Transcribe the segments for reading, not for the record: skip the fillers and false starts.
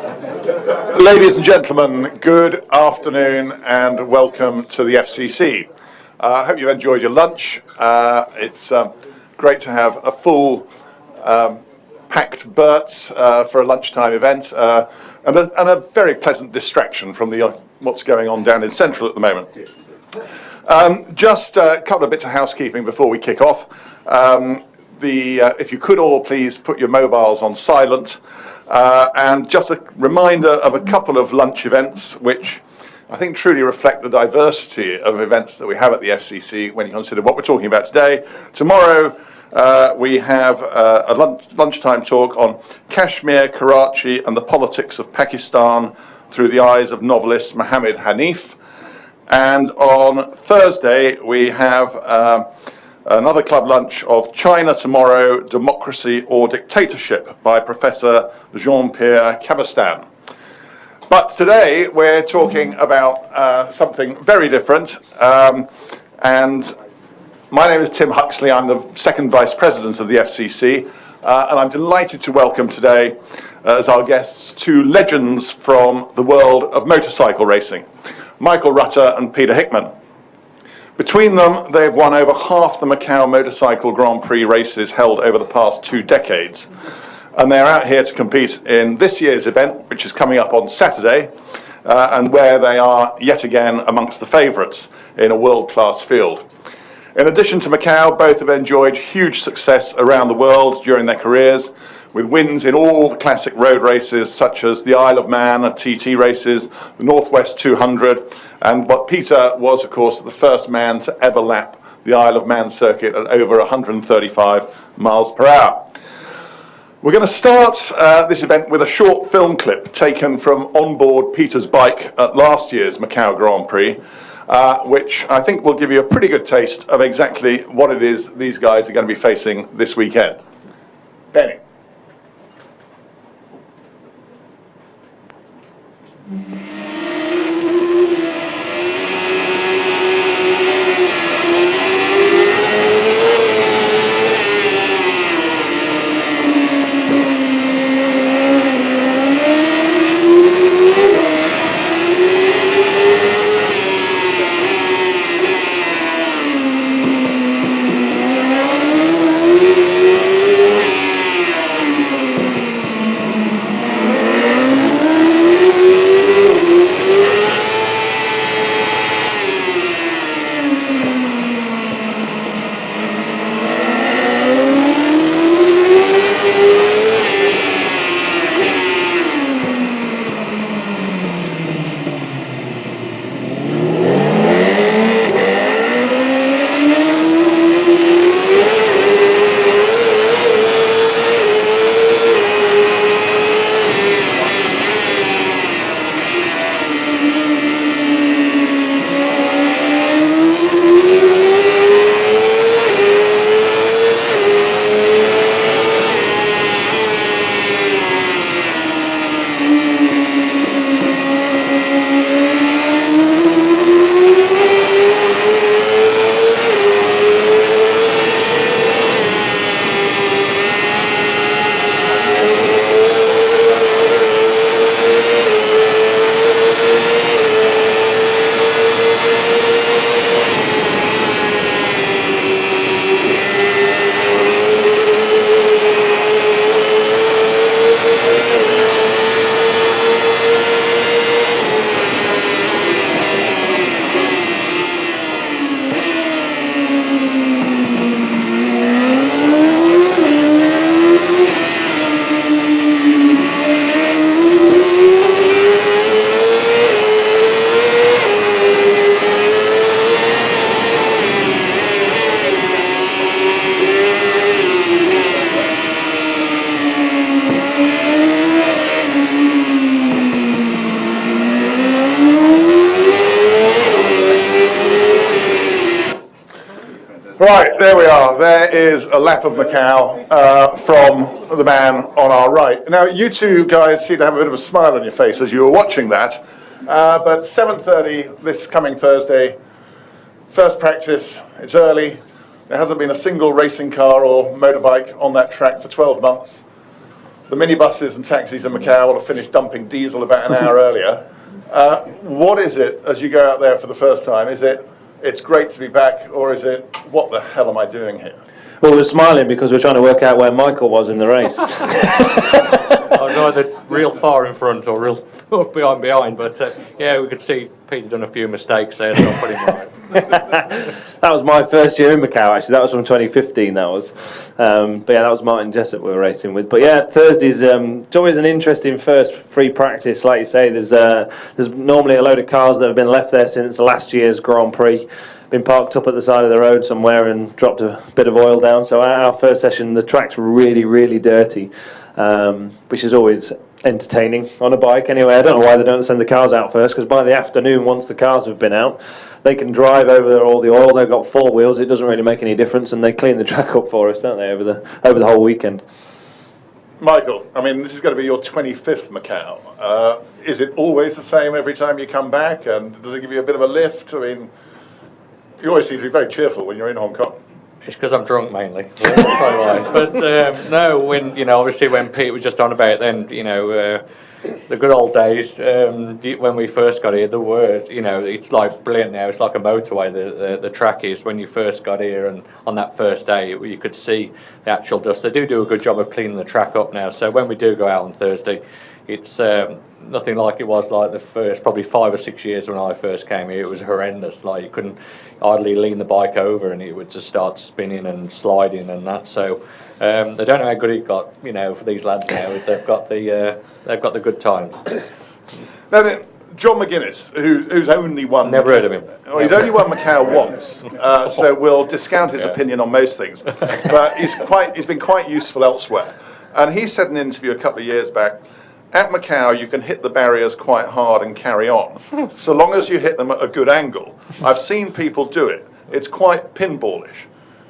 Ladies and gentlemen, good afternoon and welcome to the FCC. I hope you've enjoyed your lunch. It's great to have a full packed Bert's for a lunchtime event and a very pleasant distraction from what's going on down in Central at the moment. Just a couple of bits of housekeeping before we kick off. If you could all please put your mobiles on silent, and just a reminder of a couple of lunch events which I think truly reflect the diversity of events that we have at the FCC when you consider what we're talking about today. Tomorrow we have a lunchtime talk on Kashmir, Karachi and the politics of Pakistan through the eyes of novelist Mohammed Hanif. And on Thursday we have another club lunch of China Tomorrow, Democracy or Dictatorship by Professor Jean-Pierre Cabestan. But today we're talking about something very different. And my name is Tim Huxley. I'm the second Vice President of the FCC. And I'm delighted to welcome today as our guests two legends from the world of motorcycle racing, Michael Rutter and Peter Hickman. Between them, they've won over half the Macau Motorcycle Grand Prix races held over the past 2 decades. And they're out here to compete in this year's event, which is coming up on Saturday, and where they are yet again amongst the favourites in a world-class field. In addition to Macau, both have enjoyed huge success around the world during their careers, with wins in all the classic road races such as the Isle of Man, TT races, the Northwest 200, and what Peter was, of course, the first man to ever lap the Isle of Man circuit at over 135 miles per hour. We're going to start this event with a short film clip taken from onboard Peter's bike at last year's Macau Grand Prix, which I think will give you a pretty good taste of exactly what it is these guys are going to be facing this weekend. Benny. Right, there we are. There is a lap of Macau from the man on our right. Now, you two guys seem to have a bit of a smile on your face as you were watching that. But 7:30 this coming Thursday, first practice, it's early. There hasn't been a single racing car or motorbike on that track for 12 months. the minibuses and taxis in Macau will have finished dumping diesel about an hour earlier. What is it as you go out there for the first time? Is it it's great to be back, or is it what the hell am I doing here? Well, we're smiling because we're trying to work out where Michael was in the race. I was either real far in front or real behind, but yeah, we could see Peter done a few mistakes there, so I'll put him right. That was my first year in Macau, actually. That was from 2015, that was. But yeah, that was Martin Jessup we were racing with. But yeah, Thursday's it's always an interesting first free practice. Like you say, there's normally a load of cars that have been left there since last year's Grand Prix. Been parked up at the side of the road somewhere and dropped a bit of oil down. So our first session, the track's really, really dirty, which is always entertaining on a bike. Anyway, I don't know why they don't send the cars out first, because by the afternoon, once the cars have been out, they can drive over all the oil. They've got 4 wheels. It doesn't really make any difference, and they clean the track up for us, don't they, over the whole weekend. Michael, I mean, this is going to be your 25th Macau. Is it always the same every time you come back, and does it give you a bit of a lift? I mean, you always seem to be very cheerful when you're in Hong Kong. It's because I'm drunk mainly. But no, obviously when Pete was just on about then, the good old days when we first got here, the word, it's like brilliant now. It's like a motorway. The track is when you first got here, and on that first day you could see the actual dust. They do a good job of cleaning the track up now. So when we do go out on Thursday, it's nothing like it was like the first probably 5 or 6 years when I first came here. It was horrendous. Like you couldn't hardly lean the bike over, and it would just start spinning and sliding and that. So they don't know how good it got, for these lads now. They've got the good times. Now then, John McGuinness, who's only won... Never heard of him. Well, he's only won Macau once, so we'll discount his opinion on most things. But he's been quite useful elsewhere. And he said in an interview a couple of years back, at Macau you can hit the barriers quite hard and carry on, so long as you hit them at a good angle. I've seen people do it. It's quite pinballish.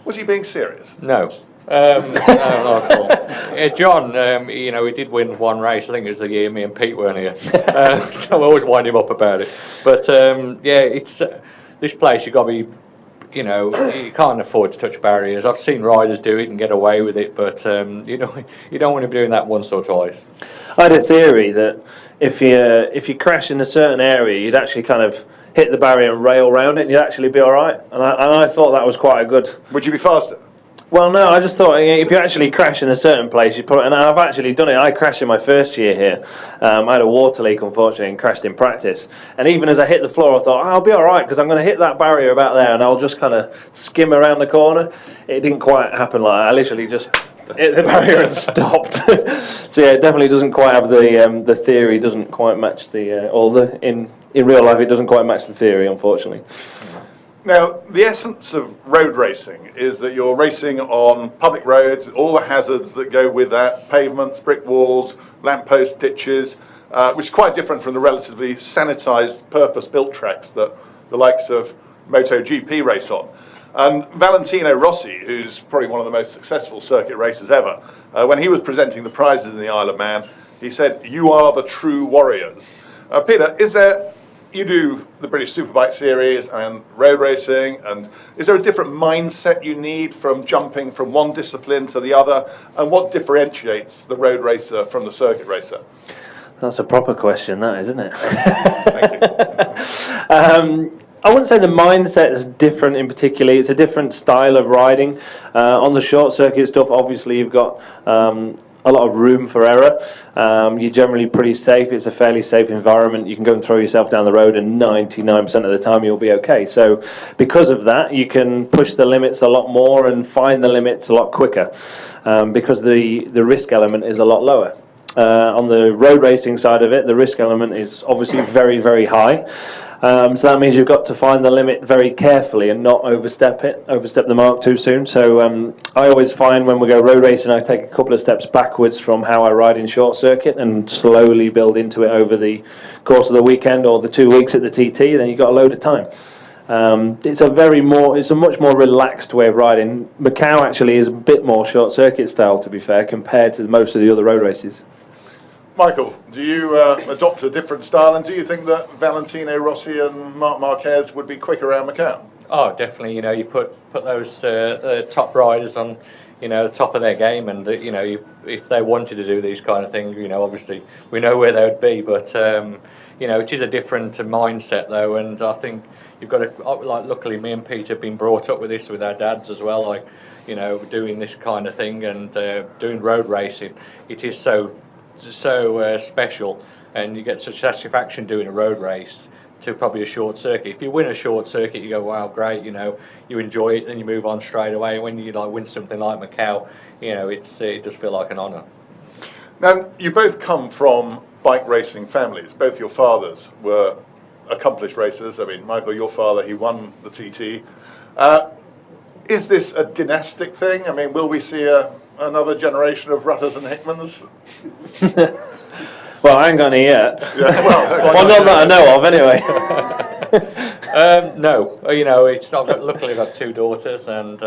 Was he being serious? No. No, not at all. John, he did win one race. I think it was the year me and Pete weren't here. So I always wind him up about it. But it's this place. You got to be, you can't afford to touch barriers. I've seen riders do it and get away with it, but you don't want to be doing that once or twice. I had a theory that if you crash in a certain area, you'd actually kind of hit the barrier and rail around it, and you'd actually be all right. And I thought that was quite a good. Would you be faster? Well, no, I just thought if you actually crash in a certain place, and I've actually done it. I crashed in my first year here. I had a water leak, unfortunately, and crashed in practice. And even as I hit the floor, I thought, I'll be all right, because I'm going to hit that barrier about there, and I'll just kind of skim around the corner. It didn't quite happen like that. I literally just hit the barrier and stopped. So yeah, it definitely doesn't quite have the theory doesn't quite match in real life. It doesn't quite match the theory, unfortunately. Now, the essence of road racing is that you're racing on public roads, all the hazards that go with that, pavements, brick walls, lamppost ditches, which is quite different from the relatively sanitised, purpose-built tracks that the likes of Moto GP race on. And Valentino Rossi, who's probably one of the most successful circuit racers ever, when he was presenting the prizes in the Isle of Man, he said, "You are the true warriors." Peter, you do the British Superbike Series and road racing, and is there a different mindset you need from jumping from one discipline to the other, and what differentiates the road racer from the circuit racer? That's a proper question, that, isn't it? Thank you. I wouldn't say the mindset is different in particular. It's a different style of riding. On the short circuit stuff, obviously you've got a lot of room for error. You're generally pretty safe. It's a fairly safe environment. You can go and throw yourself down the road, and 99% of the time you'll be okay. So because of that, you can push the limits a lot more and find the limits a lot quicker, because the risk element is a lot lower. On the road racing side of it, the risk element is obviously very, very high. So that means you've got to find the limit very carefully and not overstep the mark too soon. So I always find when we go road racing, I take a couple of steps backwards from how I ride in short circuit and slowly build into it over the course of the weekend or the 2 weeks at the TT. Then you've got a load of time. It's a much more relaxed way of riding. Macau actually is a bit more short circuit style, to be fair, compared to most of the other road races. Michael, do you adopt a different style, and do you think that Valentino Rossi and Marc Marquez would be quick around Macau? Oh, definitely. You put those top riders on, top of their game, and that, if they wanted to do these kind of things, obviously we know where they would be, but it is a different mindset though, and I think you've got to, like, luckily me and Peter have been brought up with this with our dads as well, like, doing this kind of thing, and doing road racing. It is so special, and you get such satisfaction doing a road race to probably a short circuit. If you win a short circuit, you go, wow, great, you enjoy it, then you move on straight away. When you win something like Macau, it does feel like an honour. Now, you both come from bike racing families. Both your fathers were accomplished racers. I mean, Michael, your father, he won the TT. Is this a dynastic thing? I mean, will we see another generation of Rutters and Hickmans? Well, I ain't got any yet. Yeah, well, not that I know of, anyway. No, luckily I've got 2 daughters, and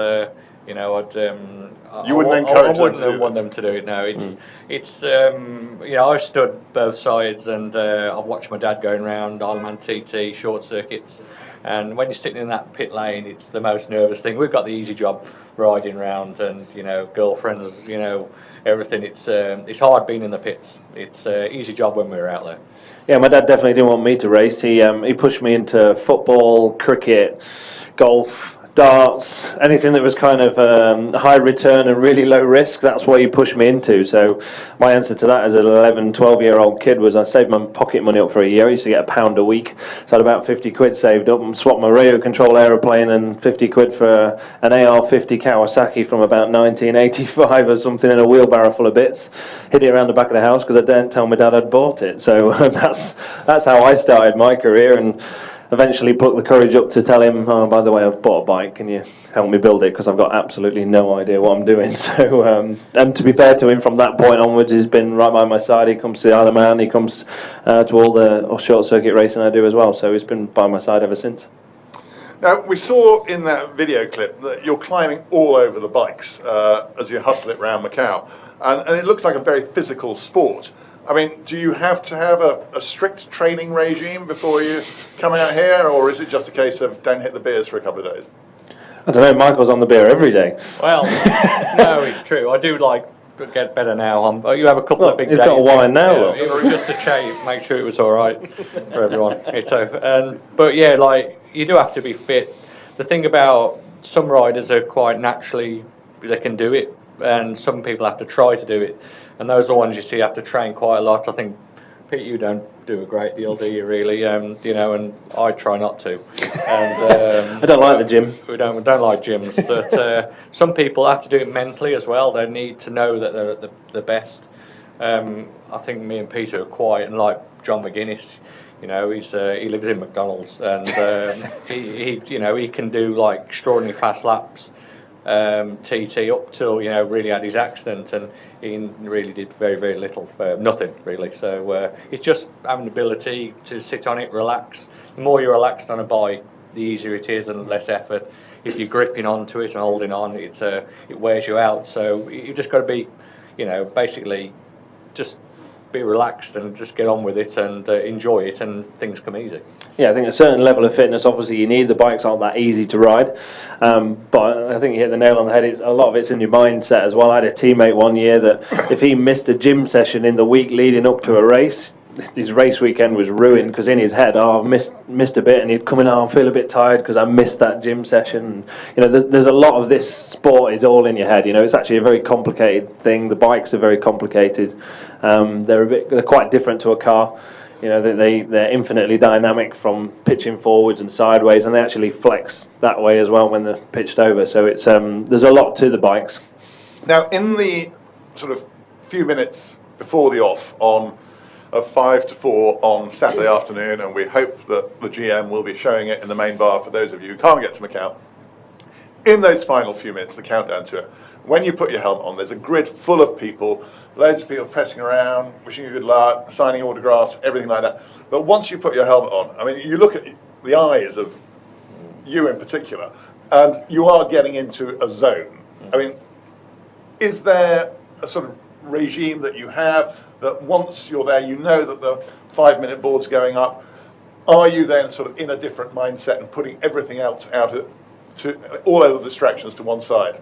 you wouldn't encourage I wouldn't want them to do it. No, it's I've stood both sides, and I've watched my dad going around Isleman TT short circuits, and when you're sitting in that pit lane, it's the most nervous thing. We've got the easy job riding around, and girlfriends, everything. It's hard being in the pits. It's an easy job when we're out there. Yeah, my dad definitely didn't want me to race. He pushed me into football, cricket, golf, darts, anything that was kind of high return and really low risk. That's what he pushed me into. So my answer to that as an 11, 12-year-old kid was I saved my pocket money up for a year. I used to get £1 a week. So I had about 50 quid saved up and swapped my radio control aeroplane and 50 quid for an AR-50 Kawasaki from about 1985 or something in a wheelbarrow full of bits. Hid it around the back of the house because I daren't tell my dad I'd bought it. So that's how I started my career, and eventually put the courage up to tell him, oh, by the way, I've bought a bike, can you help me build it, because I've got absolutely no idea what I'm doing. So, and to be fair to him, from that point onwards, he's been right by my side. He comes to the Isle of Man, he comes to all the short circuit racing I do as well, so he's been by my side ever since. Now, we saw in that video clip that you're climbing all over the bikes as you hustle it around Macau, and it looks like a very physical sport. I mean, do you have to have a strict training regime before you come out here, or is it just a case of don't hit the beers for a couple of days? I don't know, Michael's on the beer every day. Well, no, it's true. I do get better now. You have a couple of big days. He's got a wine now, look. It was just a shave, make sure it was all right for everyone. But yeah, you do have to be fit. The thing about some riders are quite naturally, they can do it, and some people have to try to do it. And those are the ones you see have to train quite a lot. I think, Pete, you don't do a great deal, do you, really? And I try not to. And I don't like the gym. We don't like gyms. But some people have to do it mentally as well. They need to know that they're the best. I think me and Peter are quite, and like John McGuinness, he lives in McDonald's, and he can do extraordinarily fast laps. TT up till really had his accident, and he really did very, very little, nothing really. So it's just having the ability to sit on it, relax. The more you're relaxed on a bike, the easier it is and less effort. If you're gripping onto it and holding on, it wears you out. So you just got to be, basically just be relaxed and just get on with it and enjoy it, and things come easy. Yeah, I think a certain level of fitness, obviously you need. The bikes aren't that easy to ride, but I think you hit the nail on the head. A lot of it's in your mindset as well. I had a teammate one year that if he missed a gym session in the week leading up to a race, his race weekend was ruined, because in his head, I missed a bit, and he'd come in, I feel a bit tired because I missed that gym session. There's a lot of this sport is all in your head. It's actually a very complicated thing. The bikes are very complicated. They're quite different to a car. They're infinitely dynamic from pitching forwards and sideways, and they actually flex that way as well when they're pitched over. So it's there's a lot to the bikes. Now, in the sort of few minutes before the off on 5 to 4 on Saturday afternoon, and we hope that the GM will be showing it in the main bar for those of you who can't get to Macau. In those final few minutes, the countdown to it, when you put your helmet on, there's a grid full of people, loads of people pressing around, wishing you good luck, signing autographs, everything like that. But once you put your helmet on, I mean, you look at the eyes of you in particular, and you are getting into a zone. I mean, is there a sort of regime that you have that once you're there, you know that the 5-minute board's going up? Are you then sort of in a different mindset and putting everything else to all other distractions to one side?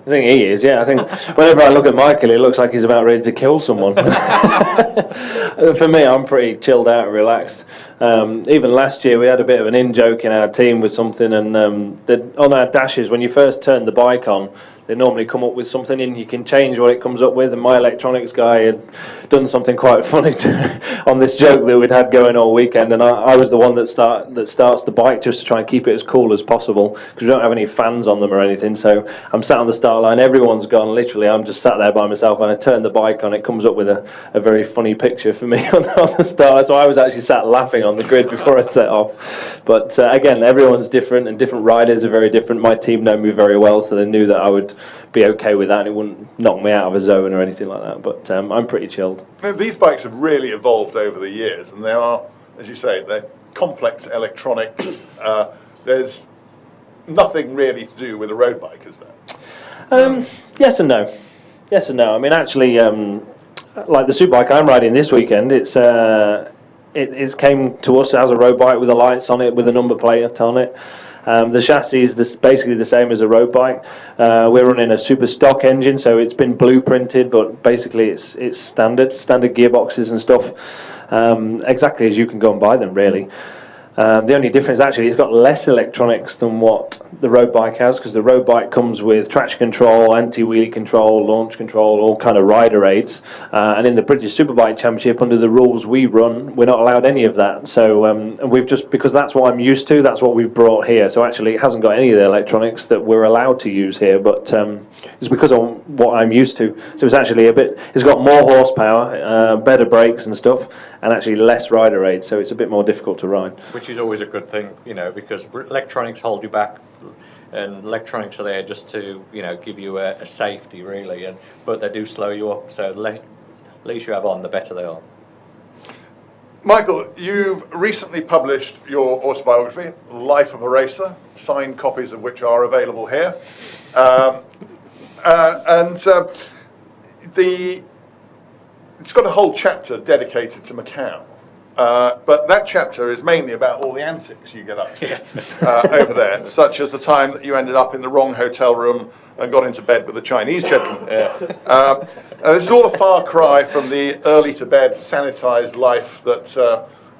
I think he is, yeah. I think whenever I look at Michael, it looks like he's about ready to kill someone. For me, I'm pretty chilled out and relaxed. Even last year, we had a bit of an in-joke in our team with something, and on our dashes, when you first turn the bike on, they normally come up with something, and you can change what it comes up with. And my electronics guy had done something quite funny on this joke that we'd had going all weekend, and I was the one that starts the bike just to try and keep it as cool as possible, because we don't have any fans on them or anything. So I'm sat on the start line, everyone's gone, literally I'm just sat there by myself, and I turn the bike on, it comes up with a very funny picture for me on the start. So I was actually sat laughing on the grid before I set off. But again, everyone's different, and different riders are very different. My team know me very well, so they knew that I would be okay with that, and it wouldn't knock me out of a zone or anything like that. But I'm pretty chilled. These bikes have really evolved over the years, and they are, as you say, they're complex electronics. There's nothing really to do with a road bike, is there? Yes and no. Yes and no. I mean, actually, like the super bike I'm riding this weekend, it came to us as a road bike with the lights on it, with a number plate on it. The chassis is basically the same as a road bike. We're running a super stock engine, so it's been blueprinted, but basically it's standard gearboxes and stuff, exactly as you can go and buy them, really. The only difference, actually, it's got less electronics than what the road bike has, because the road bike comes with traction control, anti-wheelie control, launch control, all kind of rider aids. And in the British Superbike Championship, under the rules we run, we're not allowed any of that. So and we've just, because that's what I'm used to, that's what we've brought here. So actually, it hasn't got any of the electronics that we're allowed to use here, but it's because of what I'm used to. So it's actually it's got more horsepower, better brakes and stuff, and actually less rider aids. So it's a bit more difficult to ride. Which is always a good thing, because electronics hold you back, and electronics are there just to, give you a safety, really, but they do slow you up, so the least you have on, the better they are. Michael, you've recently published your autobiography, Life of a Racer, signed copies of which are available here. It's got a whole chapter dedicated to Macau. But that chapter is mainly about all the antics you get up to over there, such as the time that you ended up in the wrong hotel room and got into bed with a Chinese gentleman. This is all a far cry from the early to bed, sanitised life that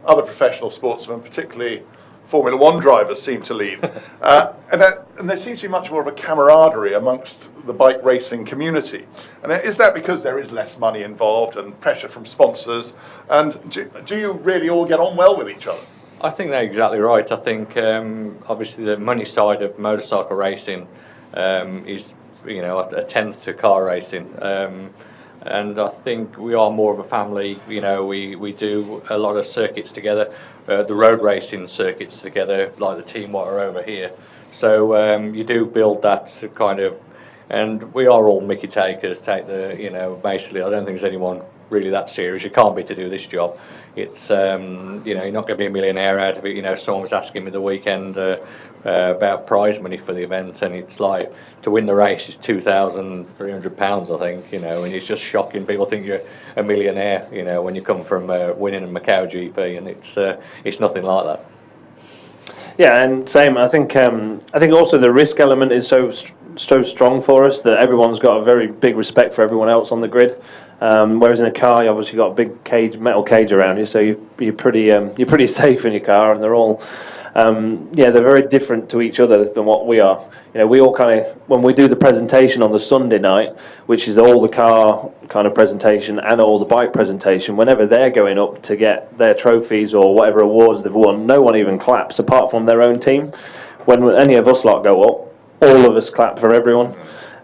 other professional sportsmen, particularly Formula One drivers, seem to lead. And there seems to be much more of a camaraderie amongst the bike racing community. And is that because there is less money involved and pressure from sponsors? And do you really all get on well with each other? I think they're exactly right. I think obviously the money side of motorcycle racing is a tenth to car racing. And I think we are more of a family. We do a lot of circuits together, the road racing circuits together, like the team what are over here. So you do build that kind of, and we are all Mickey takers. Basically, I don't think there's anyone really that serious. You can't be to do this job. It's you're not going to be a millionaire out of it. Someone was asking me the weekend about prize money for the event, and it's like, to win the race is £2,300, I think, and it's just shocking. People think you're a millionaire, when you come from winning a Macau GP, and it's nothing like that. Yeah, and same. I think also the risk element is so strong for us that everyone's got a very big respect for everyone else on the grid. Whereas in a car, you obviously got a big metal cage around you, so you're pretty safe in your car, and they're all they're very different to each other than what we are. We all kind of, when we do the presentation on the Sunday night, which is all the car kind of presentation and all the bike presentation, whenever they're going up to get their trophies or whatever awards they've won, no one even claps apart from their own team. When any of us lot go up, all of us clap for everyone.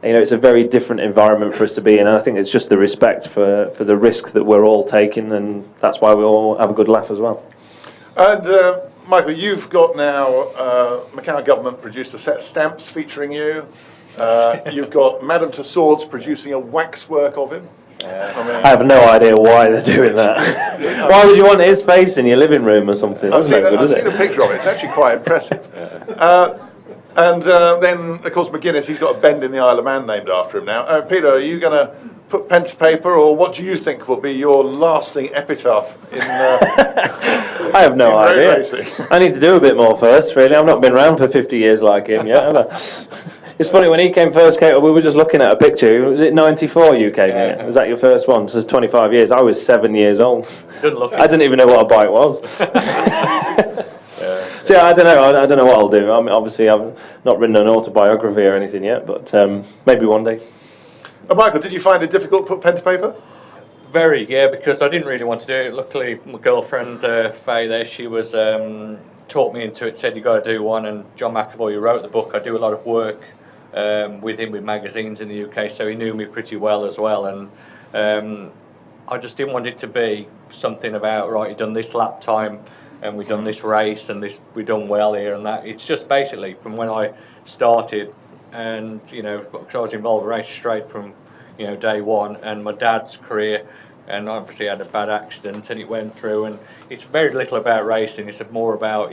It's a very different environment for us to be in, and I think it's just the respect for the risk that we're all taking, and that's why we all have a good laugh as well. And Michael, you've got now, Macau government produced a set of stamps featuring you. You've got Madame Tussauds producing a waxwork of him. I have no idea why they're doing that. Why would you want his face in your living room or something? I've seen a picture of it. It's actually quite impressive. And then, of course, McGuinness, he's got a bend in the Isle of Man named after him now. Peter, are you going to put pen to paper, or what do you think will be your lasting epitaph in I have no idea. Racing? I need to do a bit more first, really. I've not been around for 50 years like him yet, have I? It's funny, when he first came, we were just looking at a picture. Was it 94 you came here? Was that your first one? So it's 25 years. I was 7 years old. Doesn't look I didn't even know what a bike was. So I don't know. I don't know what I'll do. I mean, obviously, I've not written an autobiography or anything yet, but maybe one day. Michael, did you find it difficult to put pen to paper? Very, yeah, because I didn't really want to do it. Luckily, my girlfriend Faye there, she was taught me into it. Said you got to do one, and John McAvoy, who wrote the book, I do a lot of work with him with magazines in the UK, so he knew me pretty well as well. And I just didn't want it to be something about right. You done this lap time, and we done this race, and this we done well here and that. It's just basically from when I started, and because I was involved in race straight from day one, and my dad's career, and obviously had a bad accident and it went through, and it's very little about racing. It's more about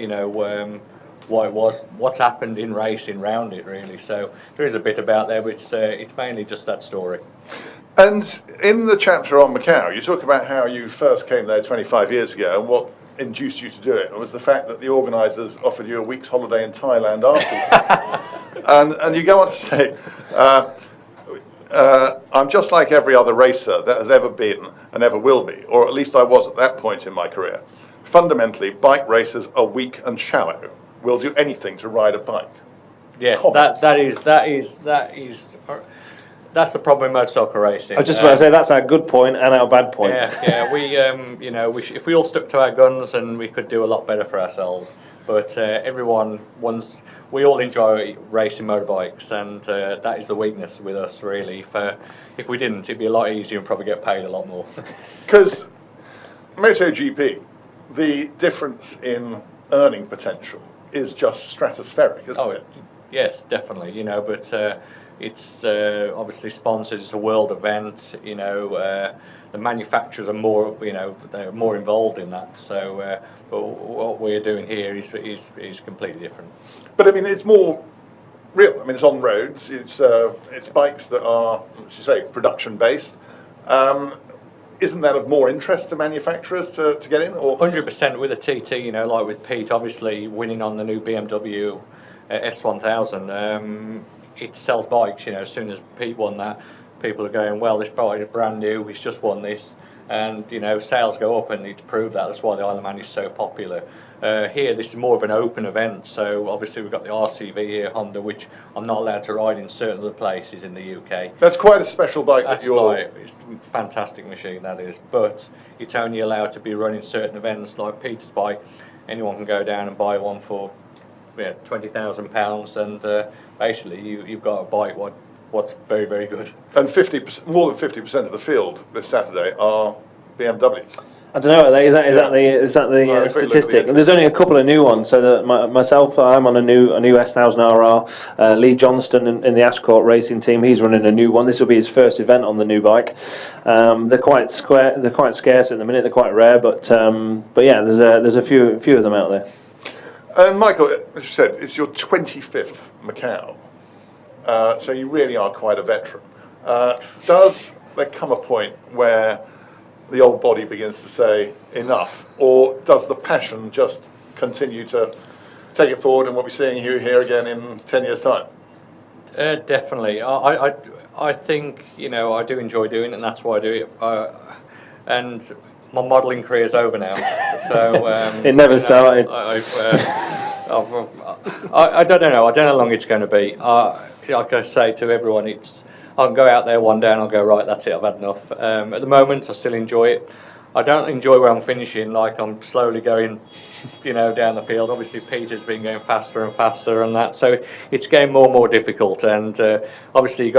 what it was, what's happened in racing round it really. So there is a bit about there, but it's mainly just that story. And in the chapter on Macau, you talk about how you first came there 25 years ago and what induced you to do it. It was the fact that the organisers offered you a week's holiday in Thailand afterwards. and you go on to say, I'm just like every other racer that has ever been and ever will be, or at least I was at that point in my career. Fundamentally, bike racers are weak and shallow. Will do anything to ride a bike. Yes, that's the problem with motorcycle racing. I was just about to say that's our good point and our bad point. Yeah. We, if we all stuck to our guns, and we could do a lot better for ourselves. But we all enjoy racing motorbikes, and that is the weakness with us, really. If we didn't, it'd be a lot easier and probably get paid a lot more. Because Macau GP, the difference in earning potential is just stratospheric, isn't it? Yes, definitely. But it's obviously sponsored. It's a world event. The manufacturers are more, they're more involved in that. So, but what we're doing here is completely different. But I mean, it's more real. I mean, it's on roads. It's bikes that are, as you say, production based. Isn't that of more interest to manufacturers to get in? Or 100% with a TT. Like with Pete, obviously winning on the new BMW S1000. It sells bikes. As soon as Pete won that, people are going, well, this bike is brand new, he's just won this, and sales go up, and it's proved that. That's why the Isle of Man is so popular. Here, this is more of an open event, so obviously we've got the RCV here, Honda, which I'm not allowed to ride in certain other places in the UK. That's quite a special bike. It's a fantastic machine, that is, but it's only allowed to be run in certain events, like Peter's bike. Anyone can go down and buy one for £20,000, and basically you've got a bike what's very, very good. And more than 50% of the field this Saturday are BMWs. I don't know. Is that the statistic? There's only a couple of new ones. So that myself, I'm on a new S1000 RR. Lee Johnston in the Ashcourt racing team, he's running a new one. This will be his first event on the new bike. They're quite scarce at the minute. They're quite rare, but yeah, there's a few of them out there. And Michael, as you said, it's your 25th Macau. So you really are quite a veteran. Does there come a point where the old body begins to say enough, or does the passion just continue to take it forward, and we'll be seeing you here again in 10 years' time? Definitely. I think I do enjoy doing it, and that's why I do it. And my modelling career is over now, so it never started. I don't know. I don't know how long it's going to be. Like I say to everyone, I can go out there one day and I'll go, right, that's it, I've had enough. At the moment, I still enjoy it. I don't enjoy where I'm finishing, like I'm slowly going, down the field. Obviously, Peter's been going faster and faster and that, so it's getting more and more difficult. And obviously,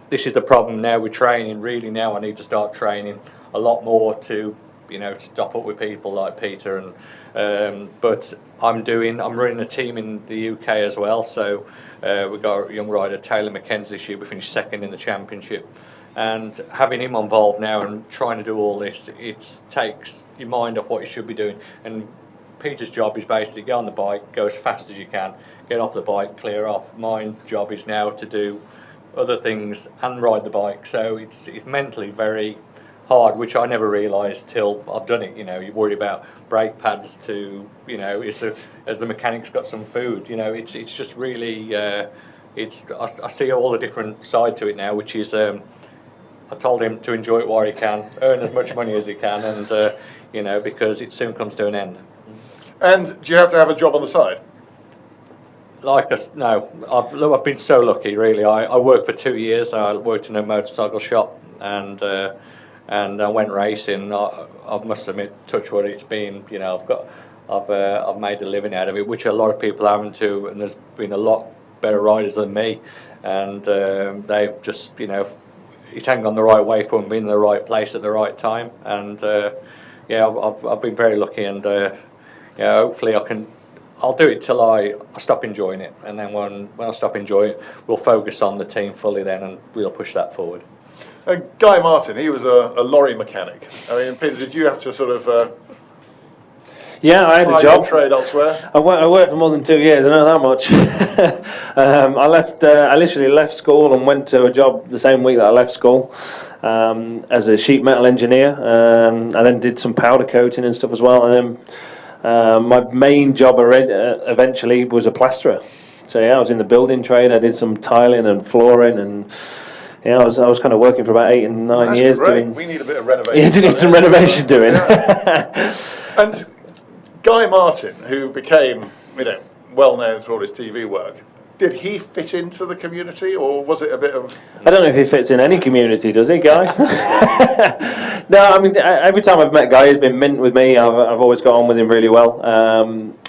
this is the problem now with training. Really, now I need to start training a lot more to, stop up with people like Peter. And but I'm running a team in the UK as well, so. We've got a young rider, Taylor McKenzie, this year. We finished second in the championship. And having him involved now and trying to do all this, it takes your mind off what you should be doing. And Peter's job is basically get on the bike, go as fast as you can, get off the bike, clear off. My job is now to do other things and ride the bike. So it's mentally very hard, which I never realised till I've done it. You worry about brake pads to, has the mechanic's got some food? It's just really I see all the different side to it now, which is I told him to enjoy it while he can, earn as much money as he can, and you know, because it soon comes to an end. And do you have to have a job on the side? No, I've been so lucky, really. I worked for 2 years. I worked in a motorcycle shop, and I went racing. I must admit, touch wood, it's been, you know, I've made a living out of it, which a lot of people haven't too, and there's been a lot better riders than me, and they've just, you know, it ain't gone the right way for them, being in the right place at the right time, and yeah, I've been very lucky, and yeah, hopefully I'll do it till I stop enjoying it, and then when I stop enjoying it, we'll focus on the team fully then, and we'll push that forward. Guy Martin, he was a lorry mechanic. I mean, Peter, did you have to sort of yeah, I had a job. Trade elsewhere? I worked for more than 2 years. I know that much. I left. I literally left school and went to a job the same week that I left school as a sheet metal engineer. I then did some powder coating and stuff as well. And then my main job eventually was a plasterer. So yeah, I was in the building trade. I did some tiling and flooring, and yeah, I was kind of working for about 8 and 9 years. Great. We need a bit of renovation. Yeah, need some renovation doing. Yeah. And Guy Martin, who became, you know, well known for all his TV work, did he fit into the community, or was it a bit of? I don't know if he fits in any community, does he, Guy? No, I mean, every time I've met Guy, he's been mint with me. I've always got on with him really well.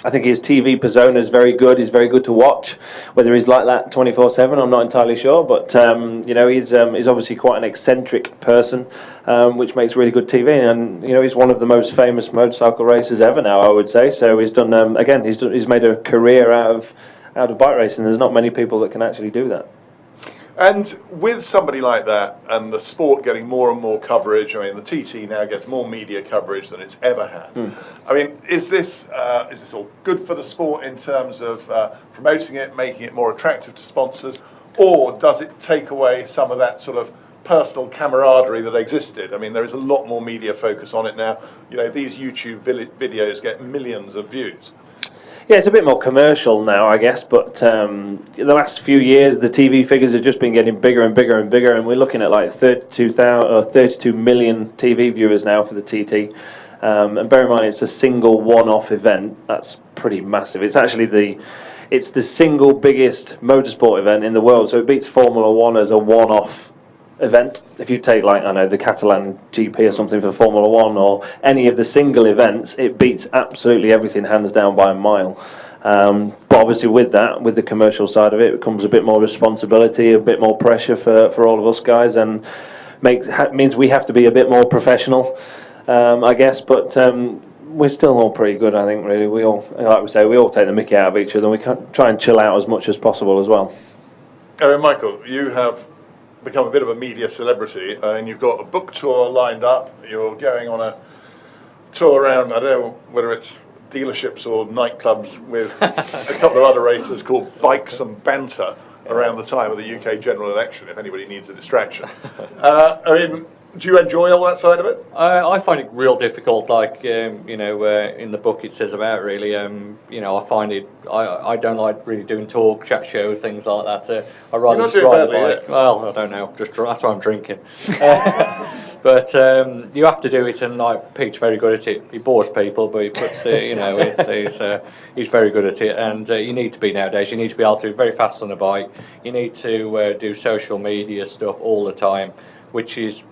I think his TV persona is very good. He's very good to watch. Whether he's like that 24/7, I'm not entirely sure. But you know, he's obviously quite an eccentric person, which makes really good TV. And you know, he's one of the most famous motorcycle racers ever now, I would say. So he's done again. He's made a career out of bike racing. There's not many people that can actually do that. And with somebody like that, and the sport getting more and more coverage, I mean, the TT now gets more media coverage than it's ever had. I mean, is this all good for the sport in terms of promoting it, making it more attractive to sponsors, or does it take away some of that sort of personal camaraderie that existed? I mean, there is a lot more media focus on it now. You know, these YouTube videos get millions of views. Yeah, it's a bit more commercial now, I guess, but the last few years the TV figures have just been getting bigger and bigger and bigger, and we're looking at like 32 million TV viewers now for the TT. And bear in mind, it's a single one-off event. That's pretty massive. It's actually it's the single biggest motorsport event in the world, so it beats Formula One as a one-off event. If you take, like, I know, the Catalan GP or something for Formula One, or any of the single events, it beats absolutely everything hands down by a mile. But obviously with that, with the commercial side of it, comes a bit more responsibility, a bit more pressure for all of us guys, and means we have to be a bit more professional, I guess. But we're still all pretty good, I think, really. We all, like we say, we all take the mickey out of each other, and we can try and chill out as much as possible as well. Michael, you have become a bit of a media celebrity, and you've got a book tour lined up. You're going on a tour around, I don't know whether it's dealerships or nightclubs, with a couple of other races called Bikes and Banter around the time of the UK general election, if anybody needs a distraction. I mean, do you enjoy all that side of it? I find it real difficult, like, you know, in the book it says about, really, you know, I find it, I don't like really doing talk, chat shows, things like that. I rather just ride a bike. Well, I don't know, that's why I'm drinking. But you have to do it, and like Pete's very good at it. He bores people, but he puts, you know, he's very good at it, and you need to be nowadays. You need to be able to be very fast on a bike. You need to do social media stuff all the time, which is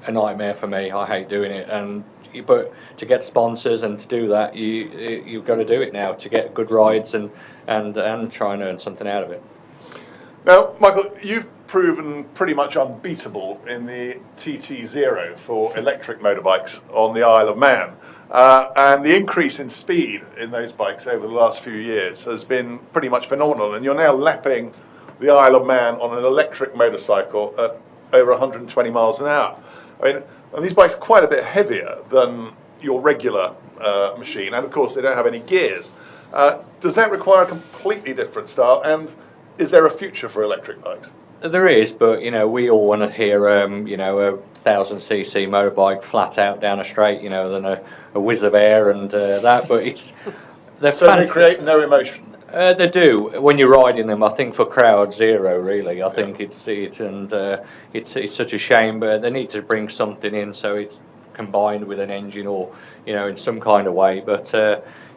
a nightmare for me. I hate doing it, but to get sponsors and to do that, you've got to do it now to get good rides and try and earn something out of it. Now, Michael, you've proven pretty much unbeatable in the TT0 for electric motorbikes on the Isle of Man, and the increase in speed in those bikes over the last few years has been pretty much phenomenal, and you're now lapping the Isle of Man on an electric motorcycle at over 120 miles an hour. I mean, and these bikes are quite a bit heavier than your regular machine, and of course they don't have any gears. Does that require a completely different style, and is there a future for electric bikes? There is, but you know, we all want to hear you know, a 1000cc motorbike flat out down a straight, you know, than a whiz of air and that. But they're so they create no emotion. They do. When you're riding them, I think for crowd zero, really. I think it's such a shame, but they need to bring something in so it's combined with an engine or, in some kind of way. But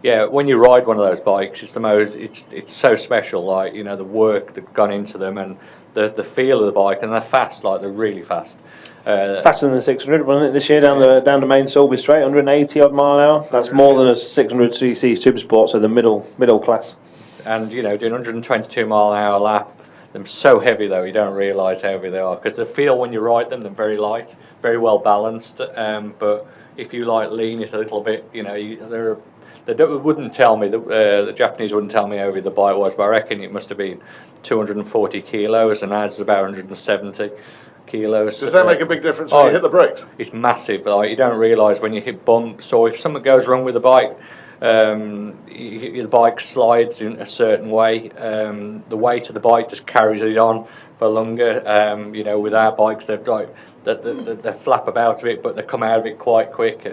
yeah, when you ride one of those bikes, it's so special. Like, the work that's gone into them and the feel of the bike, and they're fast. Like, they're really fast. Faster than the 600, wasn't it, this year down the main Sulby Straight, 180 odd mile an hour. That's more than a 600cc super sport, so the middle class. And doing 122 mile an hour lap. They're so heavy though, you don't realise how heavy they are, because the feel when you ride them, they're very light, very well balanced. But if you lean it a little bit, they wouldn't tell me, the Japanese wouldn't tell me how heavy the bike was, but I reckon it must have been 240 kilos, and ours is about 170 kilos. Does that make a big difference when you hit the brakes? It's massive. Like, you don't realise when you hit bumps, or if something goes wrong with the bike, the bike slides in a certain way. The weight of the bike just carries it on for longer. With our bikes, they flap about a bit, but they come out of it quite quick.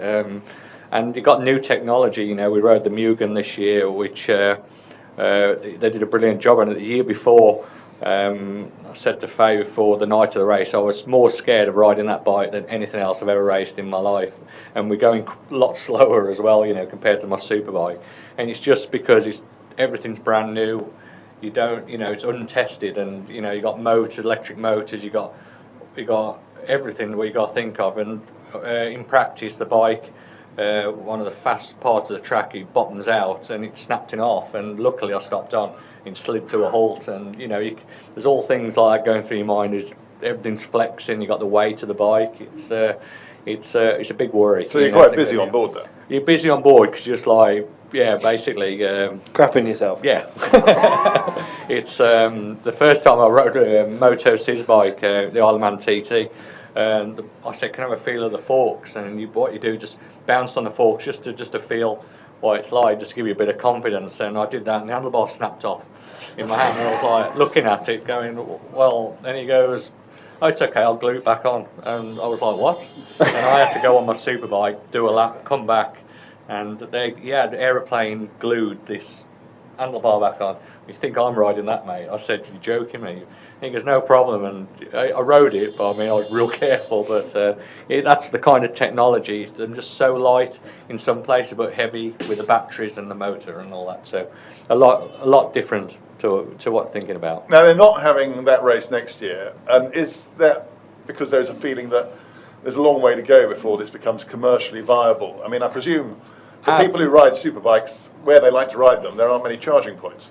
And you got new technology. We rode the Mugen this year, which they did a brilliant job on it. The year before, I said to Faye before the night of the race, I was more scared of riding that bike than anything else I've ever raced in my life. And we're going a lot slower as well, compared to my superbike. And it's just because everything's brand new. You don't, it's untested, and you got electric motors, you got everything what you got to think of. And in practice, the bike, one of the fast parts of the track, it bottoms out and it snapped it off. And luckily, I stopped on and slid to a halt. And there's all things like that going through your mind. Everything's flexing. You got the weight of the bike. It's a big worry. So you're quite busy on board then? You're busy on board because you're just basically crapping yourself. Yeah. It's the first time I rode a Moto Sis bike, the Isle of Man TT, and I said, "Can I have a feel of the forks?" And what you do, just bounce on the forks just to feel what it's like, just to give you a bit of confidence. And I did that, and the handlebar snapped off in my hand, and I was like looking at it, going, "Well." Then he goes, "Oh, it's okay, I'll glue it back on." And I was like, "What?" And I had to go on my superbike, do a lap, come back, and he had aeroplane glued this handlebar back on. "You think I'm riding that, mate?" I said, "You're joking me." He goes, "No problem." And I rode it, but I was real careful. But that's the kind of technology. They're just so light in some places, but heavy with the batteries and the motor and all that. So a lot different to what I'm thinking about. Now, they're not having that race next year. Is that because there's a feeling that there's a long way to go before this becomes commercially viable? I mean, I presume the people who ride superbikes, where they like to ride them, there aren't many charging points.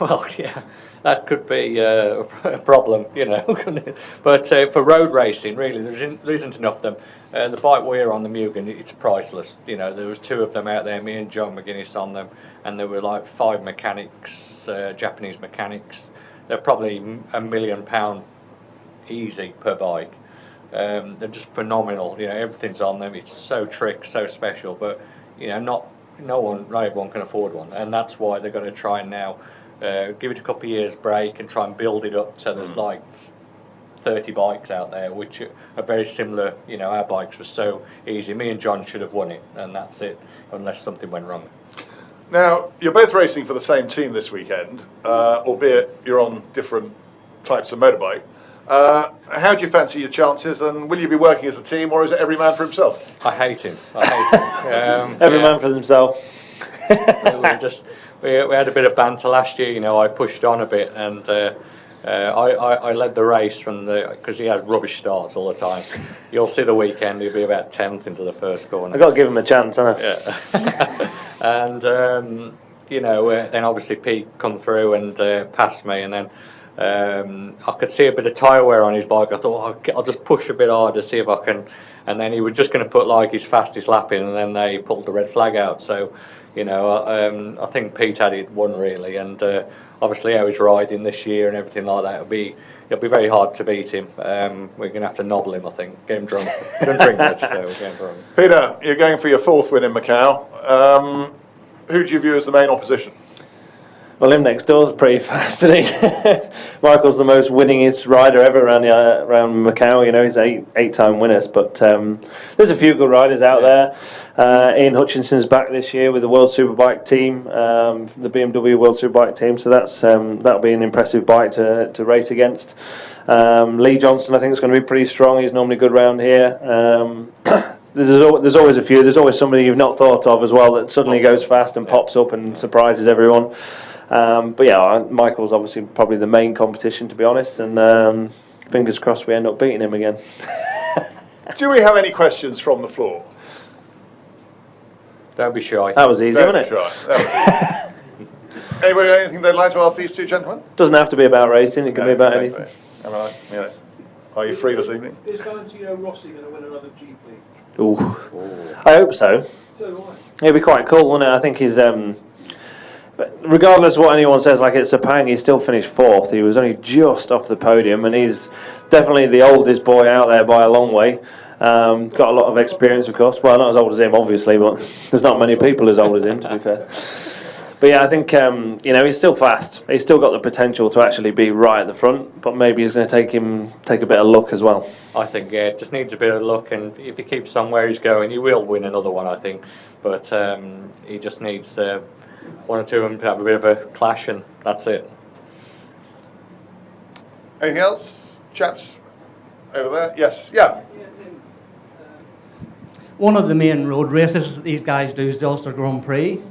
Well, yeah, that could be a problem, But for road racing, really, there isn't enough of them. The bike we're on, the Mugen, it's priceless. There was 2 of them out there, me and John McGuinness on them, and there were 5 mechanics, Japanese mechanics. They're probably £1 million easy per bike. They're just phenomenal. Everything's on them. It's so trick, so special, but not everyone can afford one, and that's why they're going to try and now give it a couple of years break and try and build it up so there's 30 bikes out there which are very similar. Our bikes were so easy. Me and John should have won it, and that's it, unless something went wrong. Now, you're both racing for the same team this weekend, albeit you're on different types of motorbike. How do you fancy your chances, and will you be working as a team, or is it every man for himself? I hate him. Every man for himself. we had a bit of banter last year. I pushed on a bit, and I led the race because he has rubbish starts all the time. You'll see the weekend he'll be about 10th into the first corner. I've got to give him a chance, haven't I? Yeah. And then obviously Pete come through and passed me, and then I could see a bit of tyre wear on his bike. I thought, I'll just push a bit harder, see if I can. And then he was just going to put his fastest lap in, and then they pulled the red flag out. So, I think Pete had it won really, and obviously how he's riding this year and everything like that, it'll be very hard to beat him. We're going to have to nobble him, I think, get him drunk. Don't drink much, so we'll get him drunk. Peter, you're going for your 4th win in Macau. Who do you view as the main opposition? Well, him next door is pretty fast, isn't he? Michael's the most winningest rider ever around Macau. You know, he's eight-time winners. But there's a few good riders out there. Ian Hutchinson's back this year with the World Superbike team, the BMW World Superbike team. So that'll be an impressive bike to race against. Lee Johnson, I think, is going to be pretty strong. He's normally good round here. There's always a few. There's always somebody you've not thought of as well that suddenly goes fast and pops up and surprises everyone. But yeah, Michael's obviously probably the main competition, to be honest, and fingers crossed we end up beating him again. Do we have any questions from the floor? Don't be shy. That was easy, wasn't it? That was easy. Anybody got anything they'd like to ask these two gentlemen? Doesn't have to be about racing, it can be about anything. Are you free this evening? Is Valentino Rossi going to win another GP? Ooh. I hope so. So do I. It'd be quite cool, wouldn't it? I think he's... regardless of what anyone says, like at Sepang, he still finished 4th. He was only just off the podium, and he's definitely the oldest boy out there by a long way. Got a lot of experience, of course. Well, not as old as him, obviously, but there's not many people as old as him, to be fair. But yeah, I think he's still fast. He's still got the potential to actually be right at the front, but maybe it's going to take a bit of luck as well. I think it just needs a bit of luck, and if he keeps on where he's going, he will win another one, I think. But he just needs one or two of them to have a bit of a clash, and that's it. Anything else, chaps? Over there? Yes. Yeah. One of the main road races that these guys do is the Ulster Grand Prix.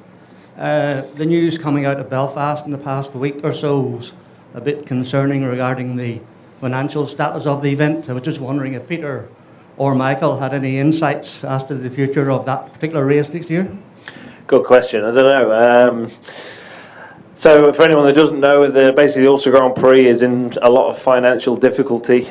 The news coming out of Belfast in the past week or so is a bit concerning regarding the financial status of the event. I was just wondering if Peter or Michael had any insights as to the future of that particular race next year. Good question. I don't know. So for anyone that doesn't know, basically the Ulster Grand Prix is in a lot of financial difficulty.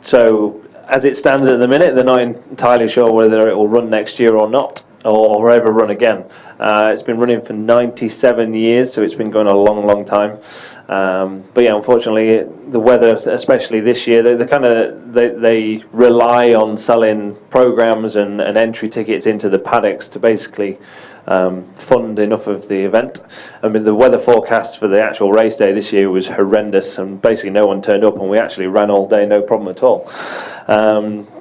So as it stands at the minute, they're not entirely sure whether it will run next year or not, or ever run again. It's been running for 97 years, so it's been going a long, long time. But yeah, unfortunately, the weather, especially this year, they rely on selling programs and entry tickets into the paddocks to basically fund enough of the event. I mean, the weather forecast for the actual race day this year was horrendous, and basically no one turned up, and we actually ran all day, no problem at all.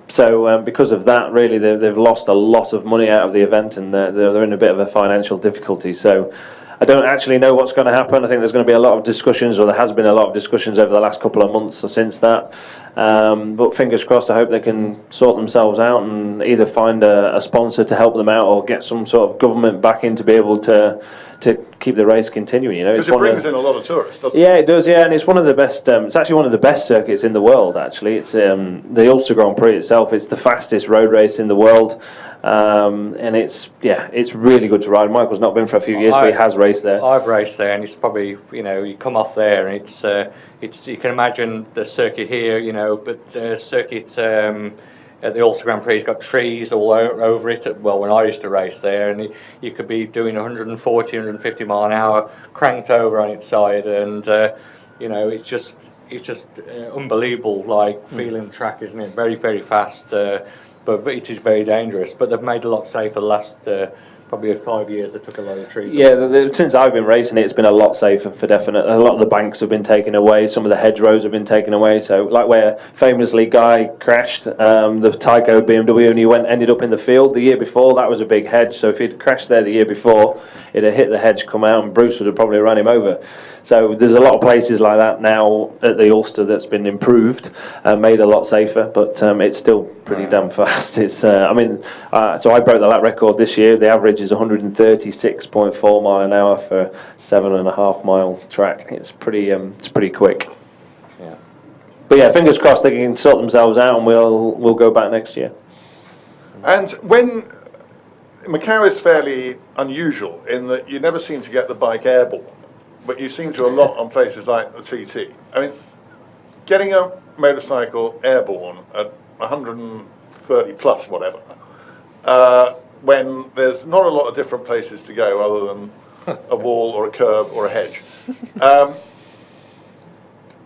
So because of that, really, they've lost a lot of money out of the event, and they're in a bit of a financial difficulty. So I don't actually know what's going to happen. I think there's going to be a lot of discussions, or there has been a lot of discussions over the last couple of months or since that. But fingers crossed, I hope they can sort themselves out and either find a sponsor to help them out, or get some sort of government backing to be able to keep the race continuing. You know, because it brings in a lot of tourists, doesn't it? Yeah, it does. Yeah, and it's one of the best. It's actually one of the best circuits in the world. Actually, it's the Ulster Grand Prix itself. It's the fastest road race in the world, and it's really good to ride. Michael's not been for a few years, but he has raced there. I've raced there, and it's probably, you come off there, and it's you can imagine the circuit here, but the circuit at the Ulster Grand Prix has got trees all over it. Well, when I used to race there, and you could be doing 140, 150 mile an hour cranked over on its side, and it's just unbelievable, like feeling the track, isn't it? Very, very fast, but it is very dangerous. But they've made it a lot safer the last probably 5 years. They took a lot of trees. Yeah, since I've been racing it, it's been a lot safer for definite. A lot of the banks have been taken away. Some of the hedgerows have been taken away. So, like where famously Guy crashed, the Tyco BMW, and he ended up in the field the year before. That was a big hedge. So if he'd crashed there the year before, it'd have hit the hedge, come out, and Bruce would have probably run him over. So there's a lot of places like that now at the Ulster that's been improved and made a lot safer, but it's still pretty damn fast. It's so I broke the lap record this year. The average is 136.4 mile an hour for 7.5 mile track. It's pretty quick. Yeah. But yeah, fingers crossed they can sort themselves out, and we'll go back next year. And when Macau is fairly unusual in that you never seem to get the bike airborne, but you seem to a lot on places like the TT. I mean, getting a motorcycle airborne at 130 plus whatever, when there's not a lot of different places to go other than a wall or a curb or a hedge. Are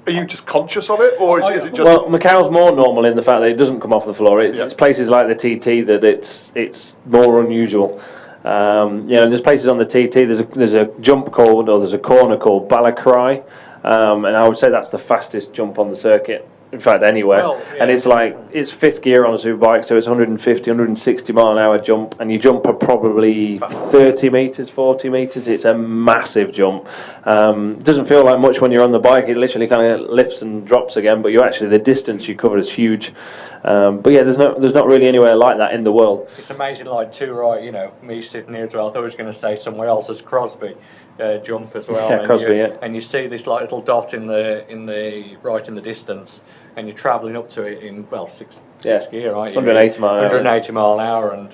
you just conscious of it, or is it just... Well, Macau's more normal in the fact that it doesn't come off the floor. It's places like the TT that it's more unusual. There's places on the TT. There's a jump called, or there's a corner called Balakrai, and I would say that's the fastest jump on the circuit. In fact, anywhere. Well, yeah. And it's fifth gear on a superbike, so it's 150, 160 mile an hour jump, and you jump at probably 30 metres, 40 metres. It's a massive jump. It doesn't feel like much when you're on the bike. It literally kind of lifts and drops again, but the distance you cover is huge. But yeah, there's not really anywhere like that in the world. It's amazing, like too right, me sitting here as well. I thought I was going to say somewhere else as Crosby jump as well. Yeah, Crosby, And you see this like little dot in the right in the distance, and you're travelling up to it in six gear, right? 180 mile an hour. 180 mile an hour, and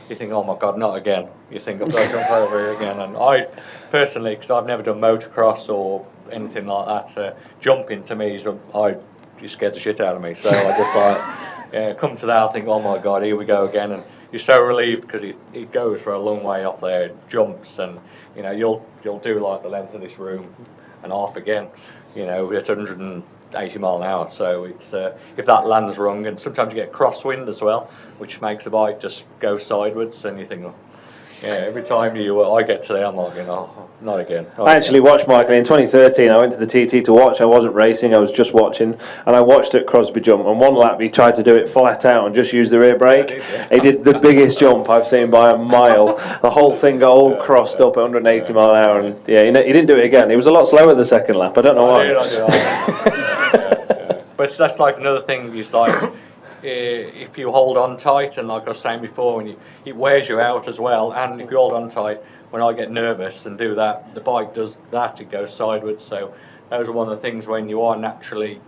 you think, oh my God, not again. You think I've got to jump over here again. And I personally, because I've never done motocross or anything like that, jumping to me it scares the shit out of me. So I just come to that, I think, oh my God, here we go again. And you're so relieved because it goes for a long way off there, it jumps, and you'll do like the length of this room and half again, at 180 mile an hour. So it's if that lands wrong, and sometimes you get crosswind as well, which makes the bike just go sideways, and you think, every time I get to there, I'm like, not again. I actually watched Michael in 2013. I went to the TT to watch. I wasn't racing, I was just watching, and I watched at Crosby jump. On one lap, he tried to do it flat out and just use the rear brake. He did the biggest jump I've seen by a mile. The whole thing got all crossed up at 180 mile an hour, and he didn't do it again. He was a lot slower the second lap. I don't know why. But that's like another thing. Is like if you hold on tight, and like I was saying before, it wears you out as well. And if you hold on tight, when I get nervous and do that, the bike does that, it goes sideways. So those are one of the things when you are naturally,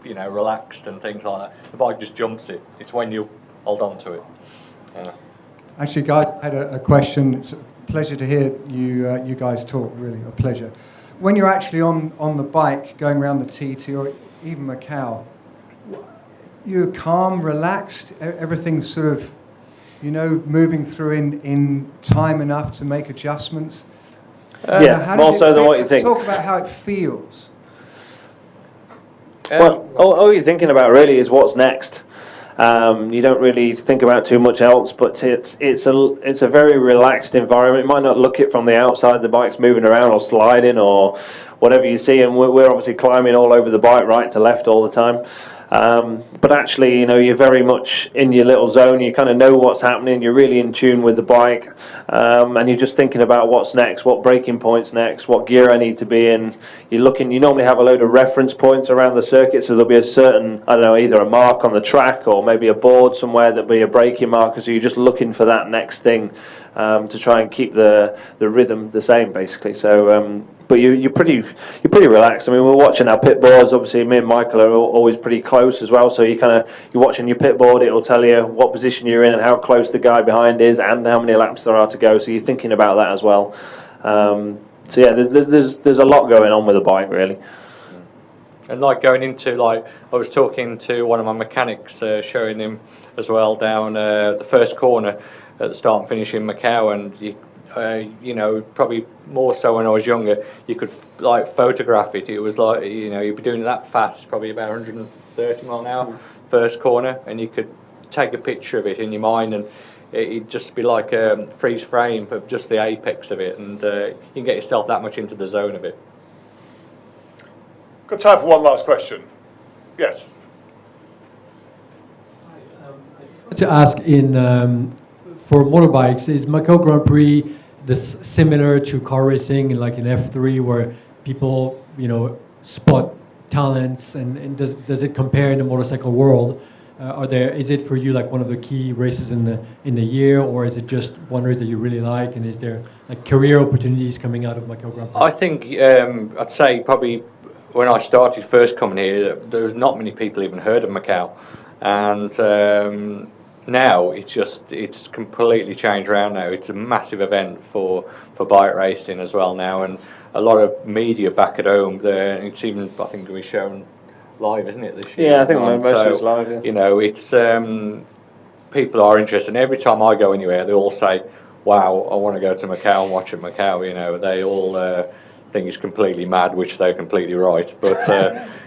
relaxed and things like that, the bike just jumps it. It's when you hold on to it. Actually, Guy, I had a question. It's a pleasure to hear you guys talk, really, a pleasure. When you're actually on the bike going around the TT or even Macau, you're calm, relaxed, everything's sort of, moving through in time enough to make adjustments? More so than what you think. Talk about how it feels. Well, all you're thinking about really is what's next. You don't really think about too much else, but it's a very relaxed environment. You might not look it from the outside, the bike's moving around or sliding or whatever you see, and we're obviously climbing all over the bike, right to left all the time. But actually, you're very much in your little zone. You kind of know what's happening. You're really in tune with the bike, and you're just thinking about what's next, what braking point's next, what gear I need to be in. You normally have a load of reference points around the circuit, so there'll be a certain, either a mark on the track or maybe a board somewhere that'll be a braking marker. So you're just looking for that next thing to try and keep the rhythm the same, basically. So. But you're pretty relaxed. I mean, we're watching our pit boards. Obviously, me and Michael are always pretty close as well. So you're watching your pit board. It'll tell you what position you're in and how close the guy behind is, and how many laps there are to go. So you're thinking about that as well. So yeah, there's a lot going on with the bike, really. And like going into I was talking to one of my mechanics, showing him as well down the first corner at the start and finish in Macau, and probably more so when I was younger, you could photograph it. It was like, you'd be doing it that fast, probably about 130 mile an hour, first corner, and you could take a picture of it in your mind, and it'd just be like a freeze frame of just the apex of it, and you can get yourself that much into the zone of it. Got time for one last question. Yes. To ask for motorbikes, is Macau Grand Prix similar to car racing, like in F3, where people spot talents, and does it compare in the motorcycle world? Is it for you like one of the key races in the year, or is it just one race that you really like? And is there like career opportunities coming out of Macau Grand Prix? I think I'd say probably when I started first coming here, there was not many people even heard of Macau, and now it's completely changed around now. It's a massive event for bike racing as well now, and a lot of media back at home there. It's even, I think, going to be shown live, isn't it, this year? Yeah, I think most of it's live. Yeah. It's people are interested, and every time I go anywhere, they all say, "Wow, I want to go to Macau and watch at Macau." They all think it's completely mad, which they're completely right, but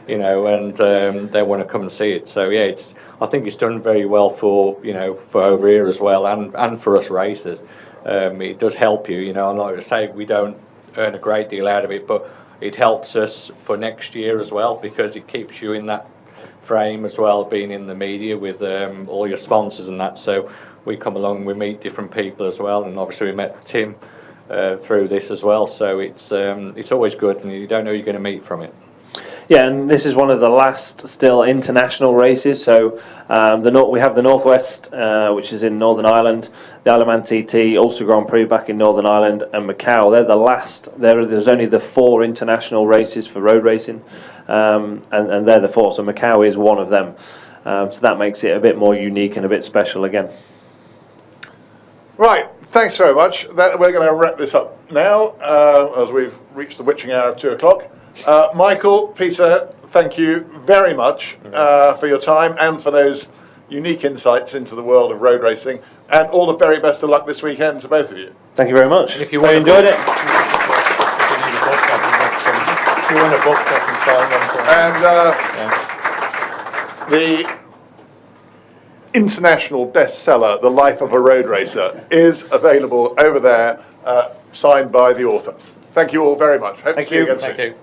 and they want to come and see it. So yeah, I think it's done very well for over here as well, and for us racers. it does help you, you know. And like I say, we don't earn a great deal out of it, but it helps us for next year as well, because it keeps you in that frame as well, being in the media with all your sponsors and that. So we come along, we meet different people as well, and obviously we met Tim through this as well. So it's always good, and you don't know who you're going to meet from it. Yeah, and this is one of the last still international races. So we have the Northwest, which is in Northern Ireland, the Isle of Man TT, Ulster Grand Prix back in Northern Ireland, and Macau. They're the last. There's only the 4 international races for road racing, and they're the 4. So Macau is one of them. So that makes it a bit more unique and a bit special again. Right, thanks very much. We're going to wrap this up now, as we've reached the witching hour of 2 o'clock. Michael, Peter, thank you very much for your time and for those unique insights into the world of road racing, and all the very best of luck this weekend to both of you. Thank you very much. And if you I enjoyed it. If you want a book, I can sign one for you. And the international bestseller, The Life of a Road Racer, is available over there, signed by the author. Thank you all very much. Hope to see you again soon. Thank you.